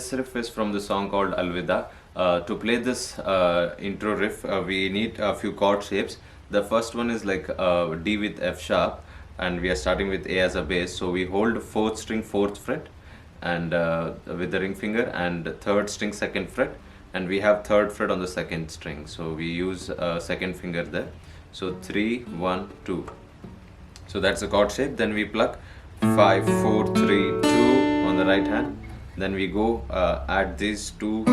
this riff is from the song called Alvida. To play this intro riff, we need a few chord shapes. The first one is like D with F sharp, and we are starting with A as a bass. So we hold 4th string 4th fret, and with the ring finger, and 3rd string 2nd fret, and we have 3rd fret on the 2nd string. So we use 2nd finger there. So 3, 1, 2. So that's the chord shape. Then we pluck 5, 4, 3, 2 on the right hand. Then we go add these two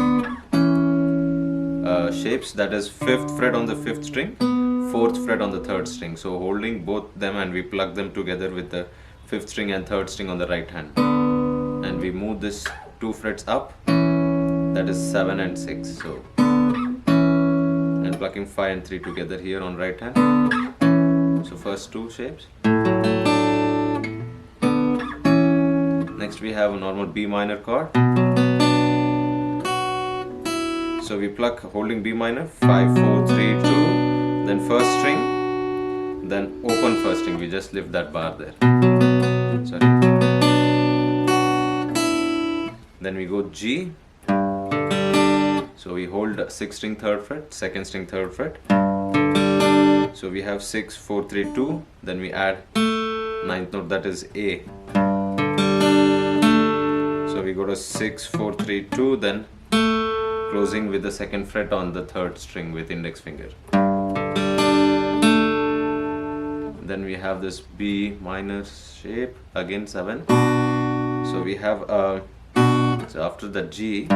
shapes, that is 5th fret on the 5th string, 4th fret on the 3rd string. So holding both them, and we plug them together with the 5th string and 3rd string on the right hand. And we move this 2 frets up, that is 7 and 6. So and plucking 5 and 3 together here on right hand. So first two shapes. Next we have a normal B minor chord. So we pluck holding B minor, 5, 4, 3, 2, then first string, then open first string. We just lift that bar there. Sorry. Then we go G. So we hold 6th string 3rd fret, 2nd string 3rd fret. So we have 6, 4, 3, 2. Then we add 9th note, that is A. So we go to 6, 4, 3, 2, then closing with the 2nd fret on the 3rd string with index finger. Then we have this B minor shape, again 7. So we have so after the G,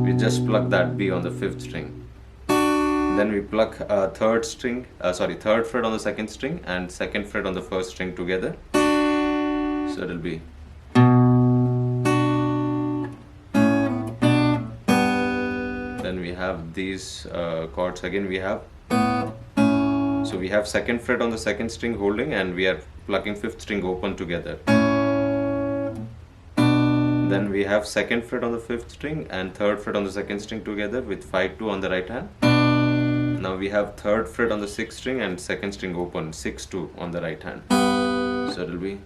we just pluck that B on the 5th string. Then we pluck 3rd fret on the 2nd string and 2nd fret on the 1st string together. So it will be then we have these chords again. We have so we have 2nd fret on the 2nd string holding, and we are plucking 5th string open together. Then we have 2nd fret on the 5th string and 3rd fret on the 2nd string together with 5, 2 on the right hand. Now we have 3rd fret on the 6th string and 2nd string open, 6, 2 on the right hand. So it will be,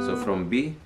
so from B